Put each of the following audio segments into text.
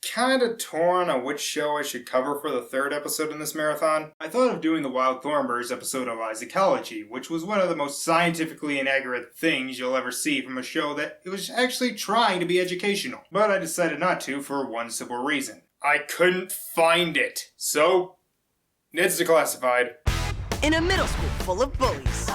kinda torn on which show I should cover for the third episode in this marathon. I thought of doing the Wild Thornbirds episode on Ecology, which was one of the most scientifically inaccurate things you'll ever see from a show that it was actually trying to be educational. But I decided not to for one simple reason. I couldn't find it. So, Neds Declassified. In a middle school full of bullies.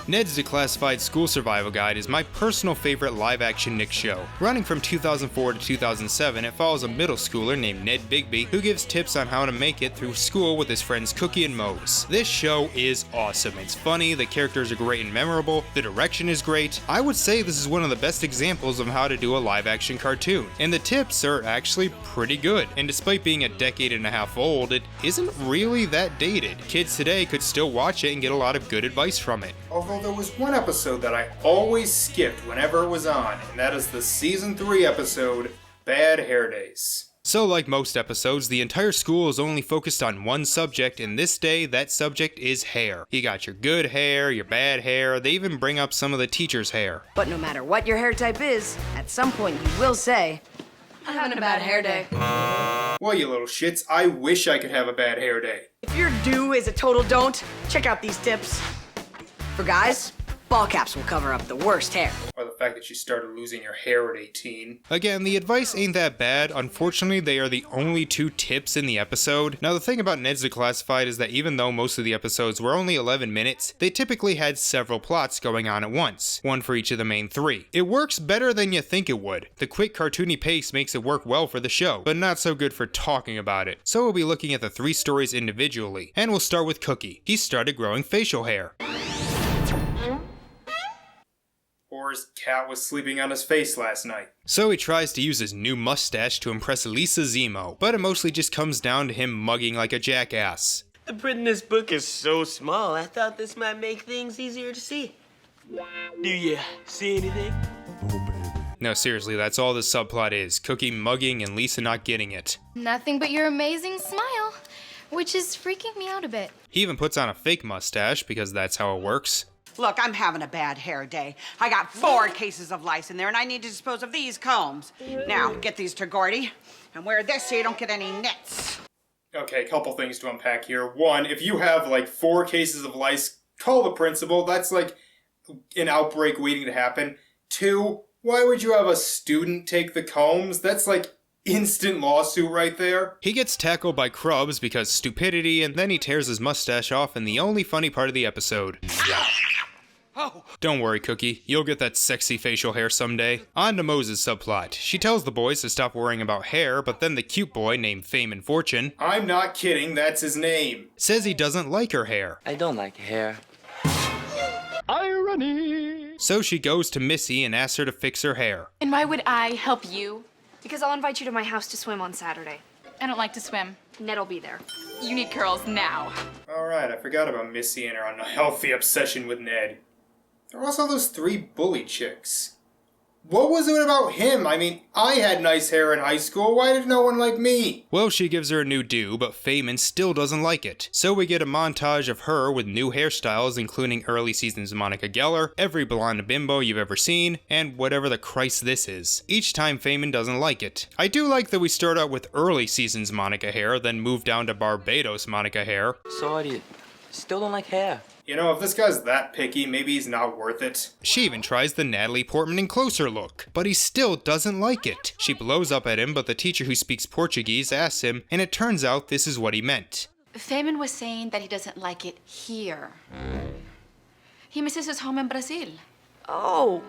Neds Declassified School Survival Guide is my personal favorite live-action Nick show. Running from 2004 to 2007, it follows a middle schooler named Ned Bigby who gives tips on how to make it through school with his friends Cookie and Mose. This show is awesome. It's funny, the characters are great and memorable, the direction is great. I would say this is one of the best examples of how to do a live-action cartoon. And the tips are actually pretty good. And despite being a decade and a half old, it isn't really that dated. Kids today could still watch it and get a lot of good advice from it. Although there was one episode that I always skipped whenever it was on, and that is the Season 3 episode, Bad Hair Days. So like most episodes, the entire school is only focused on one subject, and this day, that subject is hair. You got your good hair, your bad hair, they even bring up some of the teachers' hair. But no matter what your hair type is, at some point you will say, I'm having a bad hair day. Well, you little shits, I wish I could have a bad hair day. If your do is a total don't, check out these tips. For guys, ball caps will cover up the worst hair. Or the fact that you started losing your hair at 18. Again, the advice ain't that bad. Unfortunately, they are the only 2 tips in the episode. Now, the thing about Neds Declassified is that even though most of the episodes were only 11 minutes, they typically had several plots going on at once, one for each of the main 3. It works better than you think it would. The quick cartoony pace makes it work well for the show, but not so good for talking about it. So we'll be looking at the 3 stories individually, and we'll start with Cookie. He started growing facial hair. Or his cat was sleeping on his face last night. So he tries to use his new mustache to impress Lisa Zemo, but it mostly just comes down to him mugging like a jackass. The print in this book is so small, I thought this might make things easier to see. Do you see anything? No, seriously, that's all this subplot is. Cookie mugging and Lisa not getting it. Nothing but your amazing smile, which is freaking me out a bit. He even puts on a fake mustache because that's how it works. Look, I'm having a bad hair day. I got 4 cases of lice in there, and I need to dispose of these combs. Now, get these to Gordy, and wear this so you don't get any nits. Okay, a couple things to unpack here. One, if you have like 4 cases of lice, call the principal. That's like an outbreak waiting to happen. 2, why would you have a student take the combs? That's like instant lawsuit right there. He gets tackled by Krubs because stupidity, and then he tears his mustache off in the only funny part of the episode. Don't worry, Cookie. You'll get that sexy facial hair someday. On to Mose's subplot. She tells the boys to stop worrying about hair, but then the cute boy named Fame and Fortune, I'm not kidding, that's his name, says he doesn't like her hair. I don't like hair. Irony! So she goes to Missy and asks her to fix her hair. And why would I help you? Because I'll invite you to my house to swim on Saturday. I don't like to swim. Ned'll be there. You need curls now. Alright, I forgot about Missy and her unhealthy obsession with Ned. There were also those 3 bully chicks. What was it about him? I mean, I had nice hair in high school. Why did no one like me? Well, she gives her a new do, but Feynman still doesn't like it. So we get a montage of her with new hairstyles, including early seasons Monica Geller, every blonde bimbo you've ever seen, and whatever the Christ this is. Each time Feynman doesn't like it. I do like that we start out with early seasons Monica hair, then move down to Barbados Monica hair. So you still don't like hair? You know, if this guy's that picky, maybe he's not worth it. She even tries the Natalie Portman in closer look, but he still doesn't like it. She blows up at him, but the teacher who speaks Portuguese asks him, and it turns out this is what he meant. Feynman was saying that he doesn't like it here. He misses his home in Brazil. Oh.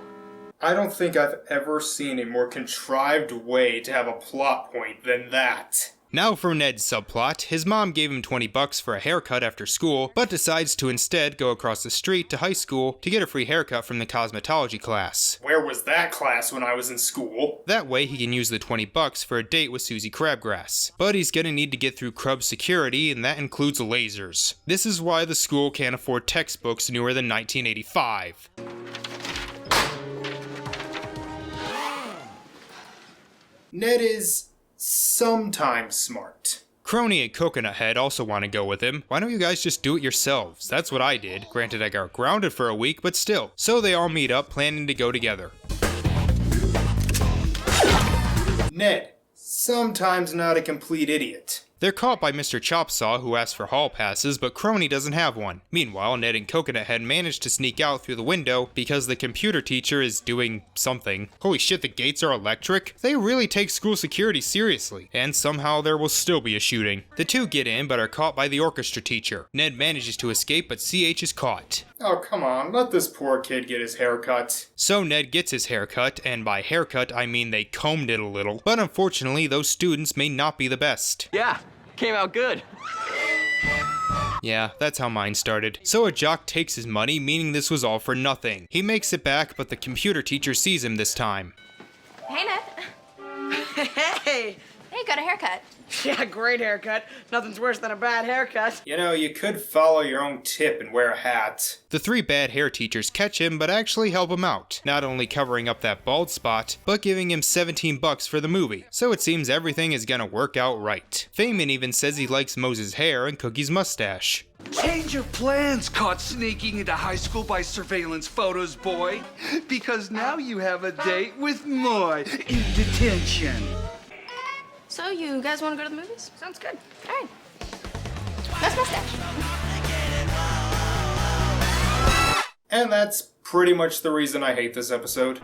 I don't think I've ever seen a more contrived way to have a plot point than that. Now for Ned's subplot, his mom gave him $20 for a haircut after school, but decides to instead go across the street to high school to get a free haircut from the cosmetology class. Where was that class when I was in school? That way he can use the $20 for a date with Susie Crabgrass. But he's gonna need to get through Crub's security, and that includes lasers. This is why the school can't afford textbooks newer than 1985. Ned is sometimes smart. Crony and Coconut Head also want to go with him. Why don't you guys just do it yourselves? That's what I did. Granted, I got grounded for a week, but still. So they all meet up, planning to go together. Ned, sometimes not a complete idiot. They're caught by Mr. Chopsaw, who asks for hall passes, but Crony doesn't have one. Meanwhile, Ned and Coconut Head manage to sneak out through the window because the computer teacher is doing something. Holy shit, the gates are electric? They really take school security seriously, and somehow there will still be a shooting. The two get in, but are caught by the orchestra teacher. Ned manages to escape, but CH is caught. Oh, come on, let this poor kid get his hair cut. So Ned gets his hair cut, and by haircut I mean they combed it a little, but unfortunately those students may not be the best. Yeah, came out good. Yeah, that's how mine started. So a jock takes his money, meaning this was all for nothing. He makes it back, but the computer teacher sees him this time. Hey, Ned. Hey! Hey, got a haircut. Yeah, great haircut. Nothing's worse than a bad haircut. You know, you could follow your own tip and wear a hat. The three bad hair teachers catch him, but actually help him out, not only covering up that bald spot, but giving him $17 for the movie. So it seems everything is gonna work out right. Feynman even says he likes Moses' hair and Cookie's mustache. Change your plans, caught sneaking into high school by surveillance photos, boy. Because now you have a date with Moy in detention. So, you guys want to go to the movies? Sounds good. All right. That's mustache. And that's pretty much the reason I hate this episode.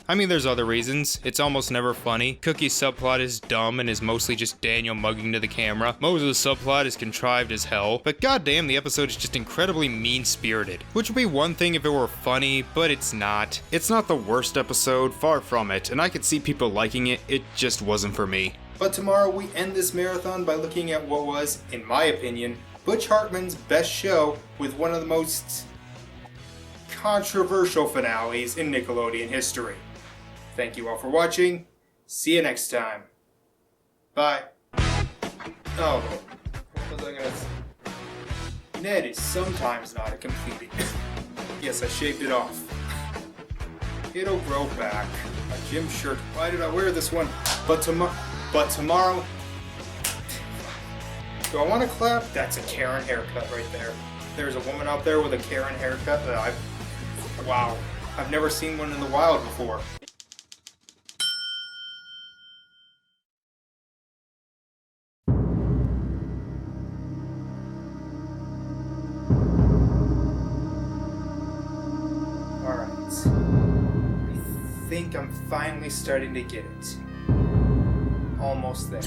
I mean, there's other reasons. It's almost never funny. Cookie's subplot is dumb and is mostly just Daniel mugging to the camera. Moses' subplot is contrived as hell. But goddamn, the episode is just incredibly mean-spirited. Which would be one thing if it were funny, but it's not. It's not the worst episode, far from it, and I could see people liking it, it just wasn't for me. But tomorrow we end this marathon by looking at what was, in my opinion, Butch Hartman's best show with one of the most controversial finales in Nickelodeon history. Thank you all for watching. See you next time. Bye. Oh, what was I gonna say? Ned is sometimes not a complete idiot. Yes, I shaved it off. It'll grow back. A gym shirt. Why did I wear this one? But tomorrow... Do I want to clap? That's a Karen haircut right there. There's a woman out there with a Karen haircut that wow. I've never seen one in the wild before. I think I'm finally starting to get it. Almost there.